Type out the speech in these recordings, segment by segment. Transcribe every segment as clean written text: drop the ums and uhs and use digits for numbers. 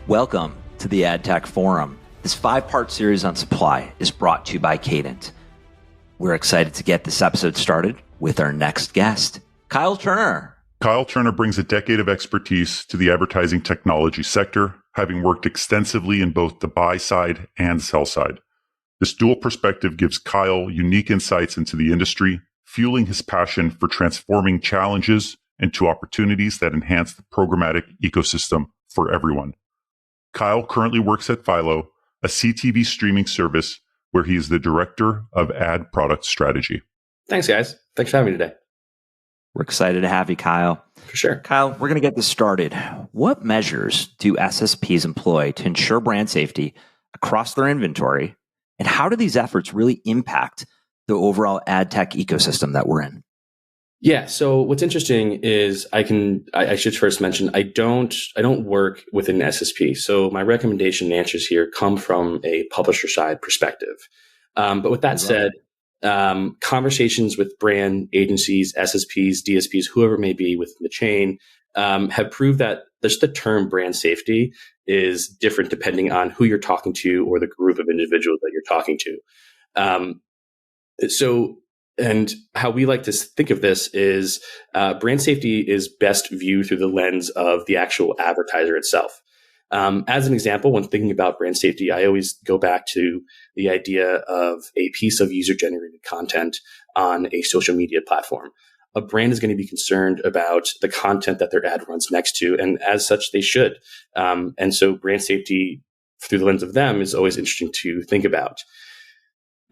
Welcome to the AdTech Forum. This 5-part series on supply is brought to you by Cadent. We're excited to get this episode started with our next guest, Kyle Turner. Kyle Turner brings a decade of expertise to the advertising technology sector, having worked extensively in both the buy side and sell side. This dual perspective gives Kyle unique insights into the industry, fueling his passion for transforming challenges into opportunities that enhance the programmatic ecosystem for everyone. Kyle currently works at Philo, a CTV streaming service where he is the director of ad product strategy. Thanks, guys. Thanks for having me today. We're excited to have you, Kyle. For sure. Kyle, we're going to get this started. What measures do SSPs employ to ensure brand safety across their inventory? And how do these efforts really impact the overall ad tech ecosystem that we're in? Yeah. So what's interesting is I should first mention, I don't work within an SSP. So my recommendation and answers here come from a publisher side perspective. But with that said, conversations with brand agencies, SSPs, DSPs, whoever it may be within the chain, have proved that just the term brand safety is different depending on who you're talking to or the group of individuals that you're talking to. And how we like to think of this is brand safety is best viewed through the lens of the actual advertiser itself. As an example, when thinking about brand safety, I always go back to the idea of a piece of user-generated content on a social media platform. A brand is going to be concerned about the content that their ad runs next to, and as such, they should. And so brand safety through the lens of them is always interesting to think about.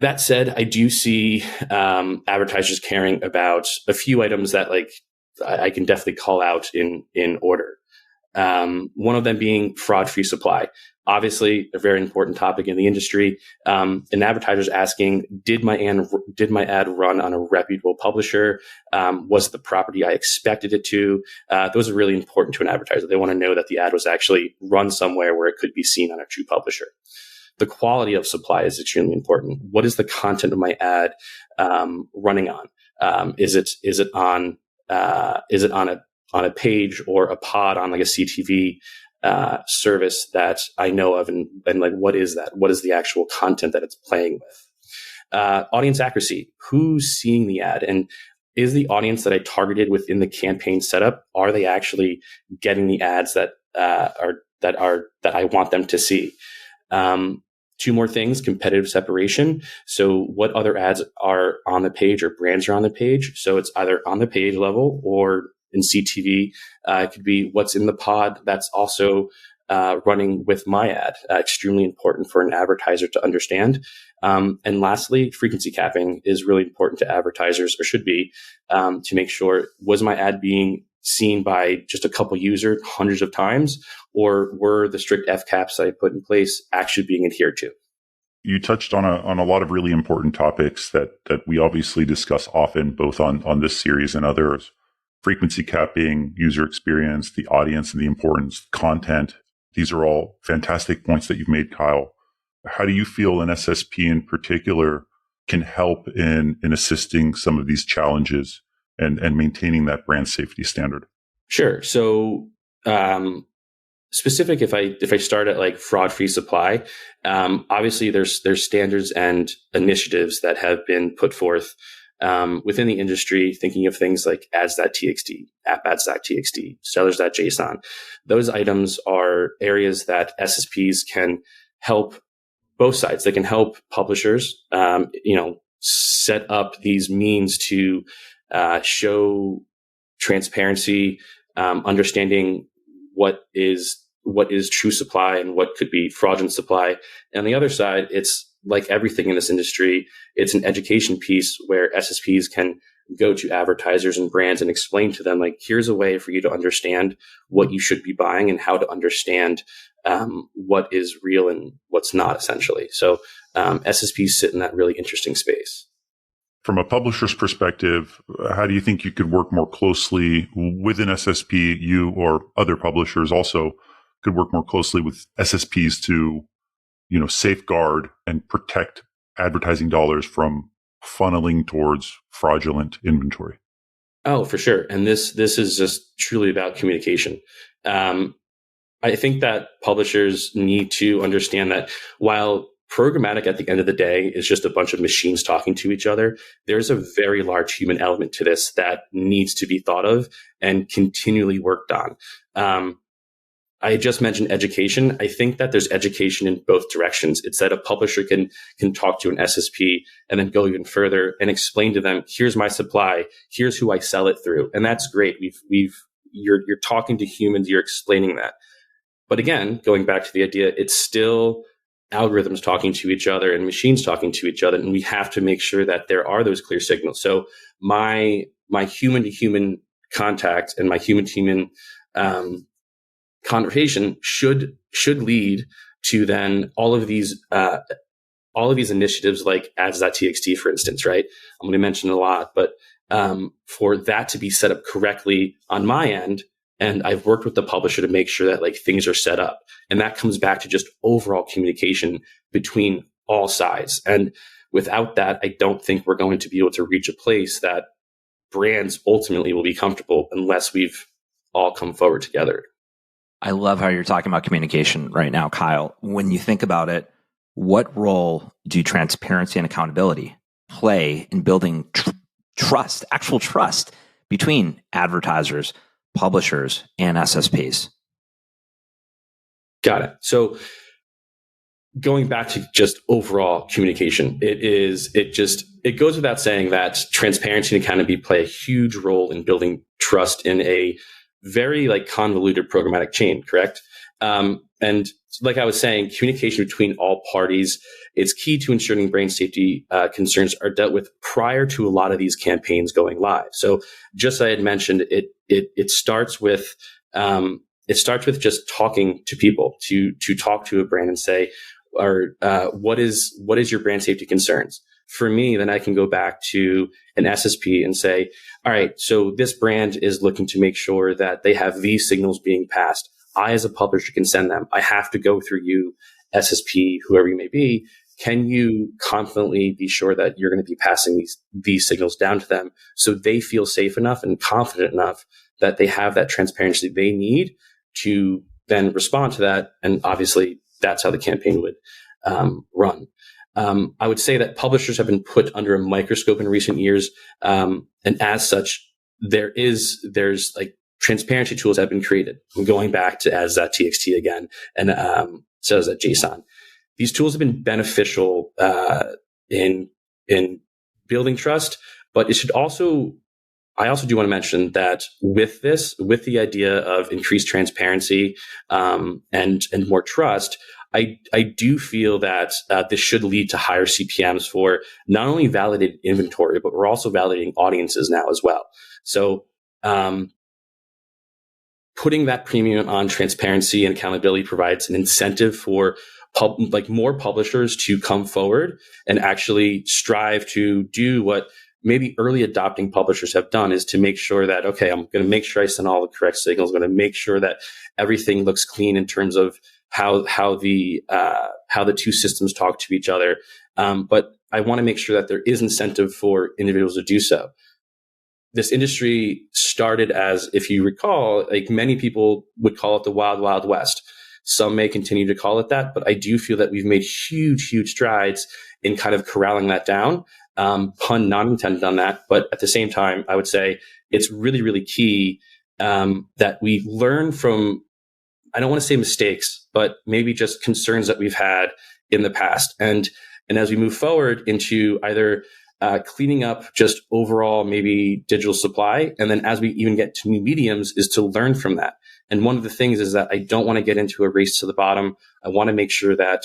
That said, I do see advertisers caring about a few items that I can definitely call out in order. One of them being fraud-free supply. Obviously, a very important topic in the industry. An advertiser's asking, did my ad run on a reputable publisher? Was it the property I expected it to? Those are really important to an advertiser. They want to know that the ad was actually run somewhere where it could be seen on a true publisher. The quality of supply is extremely important. What is the content of my ad running on? Is it on a page or a pod on like a CTV service that I know of, and like what is that? What is the actual content that it's playing with? Audience accuracy. Who's seeing the ad, and is the audience that I targeted within the campaign setup, are they actually getting the ads that I want them to see? Two more things: competitive separation. So what other ads are on the page or brands are on the page? So it's either on the page level or in CTV. It could be what's in the pod that's also running with my ad. Extremely important for an advertiser to understand. And lastly, frequency capping is really important to advertisers, or should be, to make sure, was my ad being seen by just a couple users hundreds of times, or were the strict F caps that I put in place actually being adhered to? You touched on a lot of really important topics that we obviously discuss often, both on this series and others. Frequency capping, user experience, the audience and the importance, content. These are all fantastic points that you've made, Kyle. How do you feel an SSP in particular can help in assisting some of these challenges and maintaining that brand safety standard? Sure. So, specific, if I start at like fraud-free supply, obviously there's standards and initiatives that have been put forth within the industry, thinking of things like ads.txt, app-ads.txt, sellers.json. Those items are areas that SSPs can help both sides. They can help publishers, set up these means to show transparency, understanding what is true supply and what could be fraudulent supply. And on the other side, it's like everything in this industry, it's an education piece where SSPs can go to advertisers and brands and explain to them, like, here's a way for you to understand what you should be buying and how to understand what is real and what's not, essentially. So SSPs sit in that really interesting space. From a publisher's perspective, how do you think you could work more closely with an SSP? You or other publishers also could work more closely with SSPs to, safeguard and protect advertising dollars from funneling towards fraudulent inventory. Oh, for sure. And this is just truly about communication. I think that publishers need to understand that while programmatic at the end of the day is just a bunch of machines talking to each other, there's a very large human element to this that needs to be thought of and continually worked on. I just mentioned education. I think that there's education in both directions. It's that a publisher can talk to an SSP and then go even further and explain to them, here's my supply, here's who I sell it through. And that's great. You're talking to humans, you're explaining that. But again, going back to the idea, it's still algorithms talking to each other and machines talking to each other. And we have to make sure that there are those clear signals. So my human to human contact and my human to human conversation should lead to then all of these initiatives like ads.txt, for instance, right? I'm going to mention a lot, but for that to be set up correctly on my end, and I've worked with the publisher to make sure that like things are set up. And that comes back to just overall communication between all sides. And without that, I don't think we're going to be able to reach a place that brands ultimately will be comfortable unless we've all come forward together. I love how you're talking about communication right now, Kyle. When you think about it, what role do transparency and accountability play in building trust, actual trust between advertisers, publishers, and SSPs? Got it. So going back to just overall communication, it goes without saying that transparency and accountability play a huge role in building trust in a very like convoluted programmatic chain, correct? And like I was saying, communication between all parties is key to ensuring brand safety concerns are dealt with prior to a lot of these campaigns going live. So just as I had mentioned, it starts with just talking to people, to talk to a brand and say, what is your brand safety concerns? For me, then I can go back to an SSP and say, all right, so this brand is looking to make sure that they have these signals being passed. I, as a publisher, can send them. I have to go through you, SSP, whoever you may be. Can you confidently be sure that you're going to be passing these signals down to them so they feel safe enough and confident enough that they have that transparency they need to then respond to that? And obviously, that's how the campaign would run. I would say that publishers have been put under a microscope in recent years. And as such, there's like transparency tools have been created. I'm going back to ads.txt again and so is that JSON. These tools have been beneficial in building trust, but I also do want to mention that with the idea of increased transparency and more trust, I do feel that this should lead to higher CPMs for not only validated inventory, but we're also validating audiences now as well. So putting that premium on transparency and accountability provides an incentive for more publishers to come forward and actually strive to do what maybe early adopting publishers have done, is to make sure that, okay, I'm going to make sure I send all the correct signals. I'm going to make sure that everything looks clean in terms of how the two systems talk to each other. But I want to make sure that there is incentive for individuals to do so. This industry started as, if you recall, like many people would call it the Wild Wild West. Some may continue to call it that, but I do feel that we've made huge strides in kind of corralling that down. Pun not intended on that, but at the same time, I would say it's really, really key that we learn from, I don't want to say mistakes, but maybe just concerns that we've had in the past. And as we move forward into either cleaning up just overall maybe digital supply, and then as we even get to new mediums, is to learn from that. And one of the things is that I don't want to get into a race to the bottom. I want to make sure that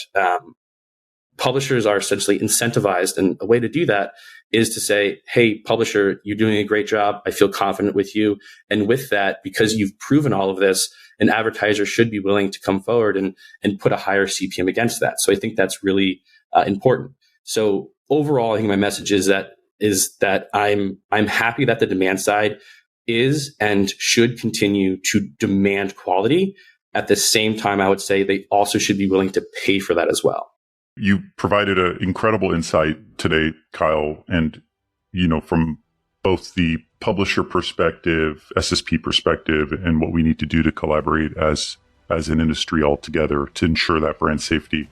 publishers are essentially incentivized. And a way to do that is to say, hey, publisher, you're doing a great job. I feel confident with you. And with that, because you've proven all of this, an advertiser should be willing to come forward and put a higher CPM against that. So I think that's really important. So overall, I think my message is that I'm happy that the demand side is and should continue to demand quality. At the same time, I would say they also should be willing to pay for that as well. You provided an incredible insight today, Kyle, and from both the publisher perspective, SSP perspective, and what we need to do to collaborate as as an industry altogether to ensure that brand safety.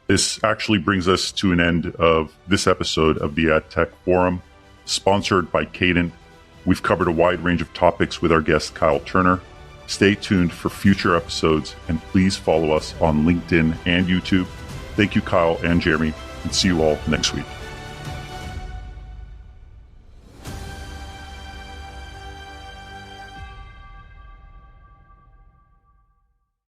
This actually brings us to an end of this episode of the AdTech Forum, sponsored by Cadent. We've covered a wide range of topics with our guest, Kyle Turner. Stay tuned for future episodes, and please follow us on LinkedIn and YouTube. Thank you, Kyle and Jeremy, and see you all next week.